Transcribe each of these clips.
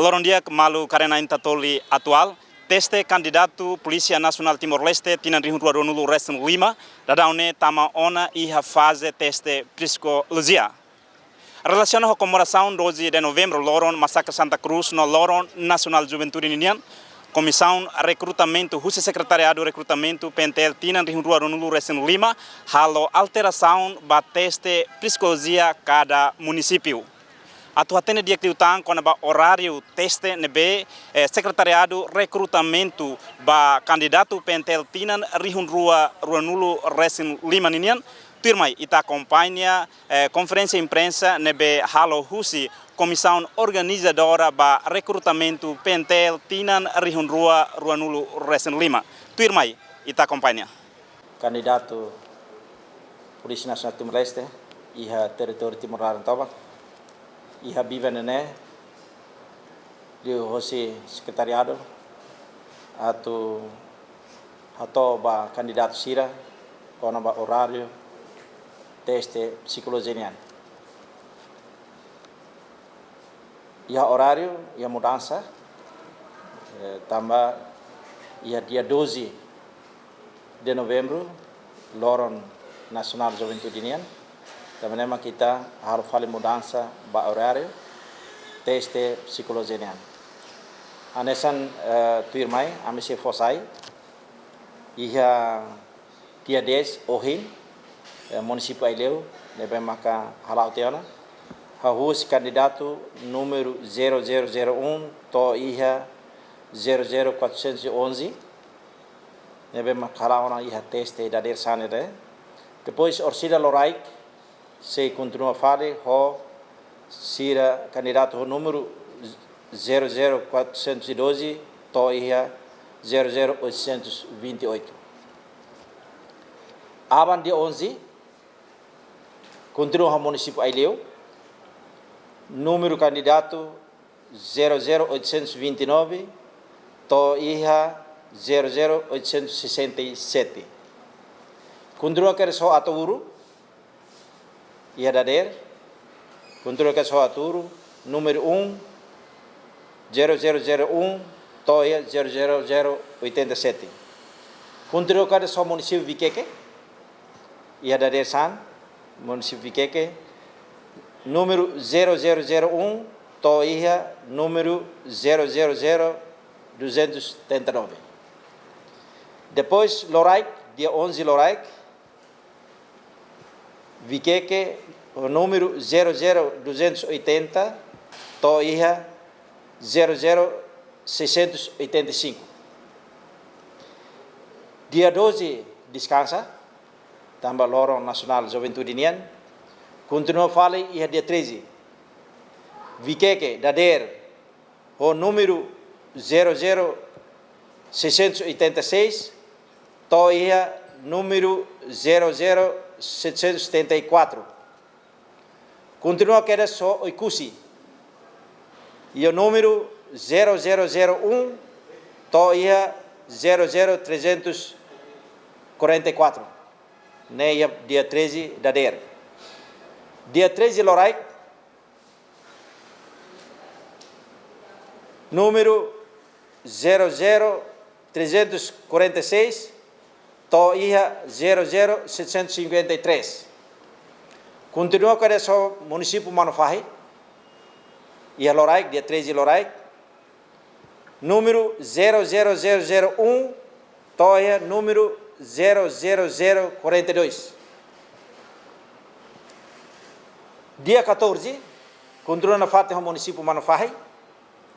Loron dia malu karena intatoli atual, teste candidato Polícia Nacional Timor-Leste tinan rihun rua nulu resten 5, dadaune tama ona iha fase teste psicologia. Relaciona com a comemoração 12 de novembro, Loron Massacre Santa Cruz, no Loron Nacional Juventude União, Comissão Recrutamento, Rússia Secretariado Recrutamento, PNTL, tinan rihun rua nulu resten 5, halo alteração ba teste psicologia cada município. Atuatene dia cliutang com o horário teste nebe secretariado recrutamento ba candidato pentel tinan rihun rua nulo resin 5 ninian turmai ita acompanha conferência imprensa nebe halo husi comissão organizadora ba recrutamento pentel tinan rihun rua nulo resin 5 turmai ita acompanha candidato Polícia Nacional Timor-Leste iha território Timor-Leste iha biva nene di hosi sekretariado atau ba candidato sira kono ba horário teste psicologia iha horário iha mudança tambah iha dia 12 de novembro Loron Nacional Juventude União. Também kita harus fazer mudança ba horário teste psicologia. Anesan tuirmai amisi fosai iha dia 10 ohin município Aileu nebe maka halau teona hahus candidato número 0001 to iha 00411 nebe maka halau na iha teste dadir sanede depois orsida loraik se continua a falar, sira candidato número 00412, toia 00828. Aban dia 11, continua o município Aileu, número candidato 00829, toia 00867. Continua que só Atauru, ia dader, controle que só aturo, número 0001, toia 00087. Controle que só município Viqueque, ia dader san, município Viqueque, número 0001, toia número 000279. Depois, Loraik, dia 11 Loraik, Viqueque, o número 00280, toia 00685. Dia 12, descansa, também Loron Nacional Juventude União. Continua a falar, e dia 13, Viqueque, dader, o número 00686, toia número 00774. Continua que era só o Icusi. E o número 0001, toia 00344. Neia dia 13 da DER. Dia 13 Lorai. Número 00346. Toia 00753. Continua com esse município Manufahi. E a Lorai, dia 13 Lorai. Número 00001. Toia número 00042. Dia 14. Continua na Fatiha o município Manufahi.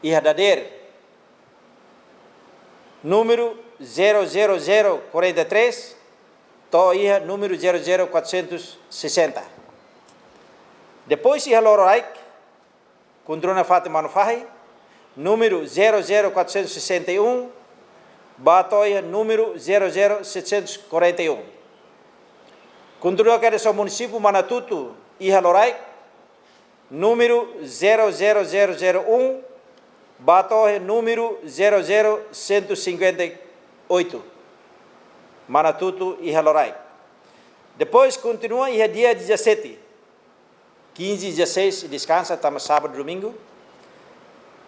E a Dader. Número 00043, toia número 00460. Depois, ia Lororaik, controna Fátima Manufahi, número 00461, batoia número 00741. Controna que é o município Manatutu, ia Lororaik, número 00001, batoia número 00158. Manatutu e Halorai. Depois continua e dia 17. 15 e 16 descansa, estamos sábado e domingo.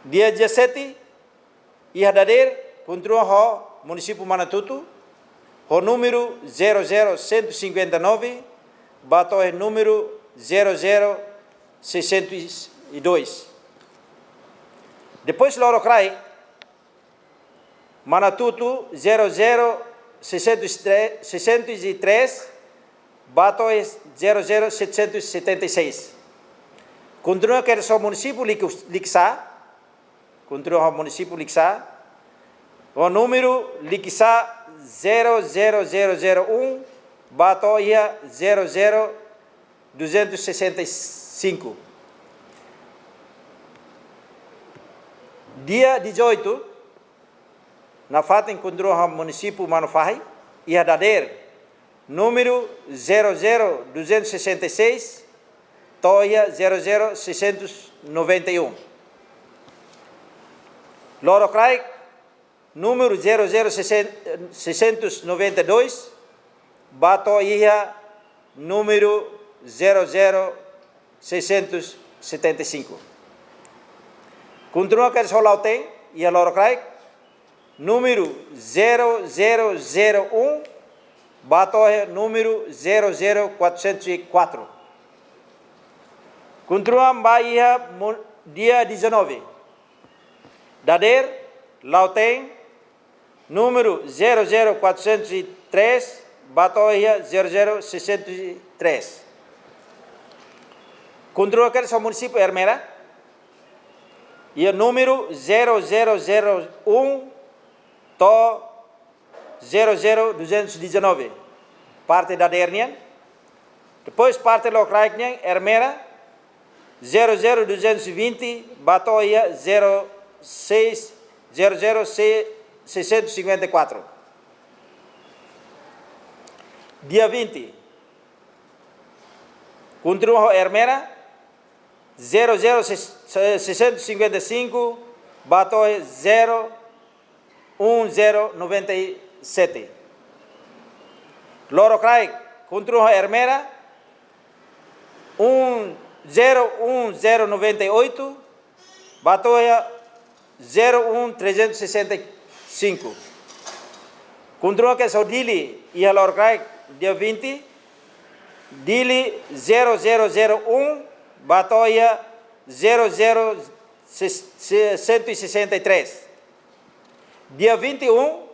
Dia 17, ia dader continua ho município Manatutu, o número 00159, bato o número 00602. Depois Loro Crai, Manatutu 00603, bato o 00776. Continua que é só município Lixa, continua o município Lixa, o número Lixa 00001, bato ia 00265. Dia 18, na fata encontrou o município Manufai, ia dader número 00266, toia 00691. Loro Crai, número 00692, bato ia número 00675. Continua que só lá tem, e a Loro Crai, número 0001, bato número 00404. Continua Bahia dia 19. Dader, lá tem, número 00403, bato 00603. Continua que só município Hermera, e o número 0001 to 00219, parte da Dernian. Depois parte local Hermera 00220, Batoia 00654. Dia 20, continua Hermera 00655, Batoia 01097. Loro Crai, continua Hermera 01098, Batoia 01365. Continua que é Dili e a Loro Crai, dia 20, Dili 0001, Batoia 00163. Dia 21,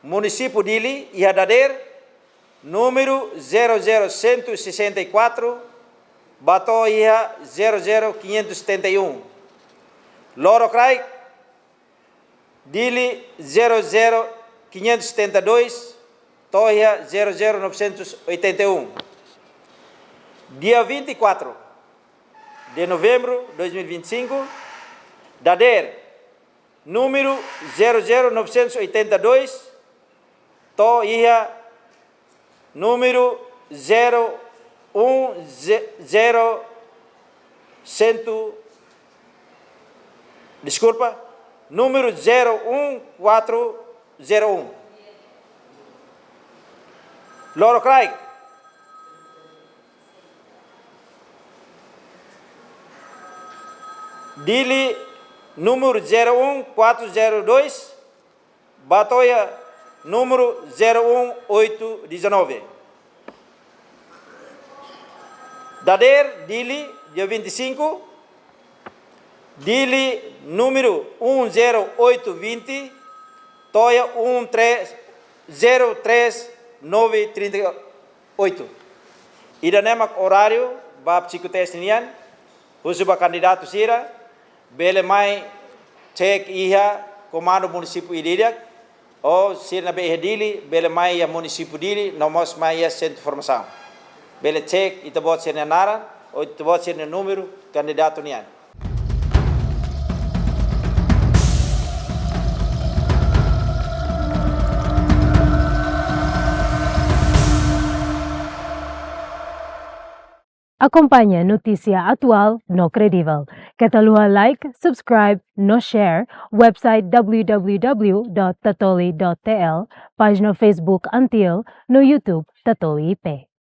município Dili e Adader, número 00164, Batoia 00571. Loro Crai, Dili 00572, Toia 00981. Dia 24 de novembro de 2025, Dader, número 00982, Toia número 01401. Loro Crai, Dili número 01402, Batoia número 01819. Dader, Dili, dia 25, Dili número 10820, Toia 03938. Idanemak horário, bab psikotestinian, usuba candidato sira, bele mai cek iha comando município Iridiak, ou sira be Dili, bele mai ya município Dili, nomos mai ya centro de formação. Bele cek itabot sira naran, ou itabot sira número candidato nian. Acompanhe notícia atual no Credível. Catalua like, subscribe, no share. Website www.tatoli.tl. Página Facebook Antil. No YouTube Tatoli IP.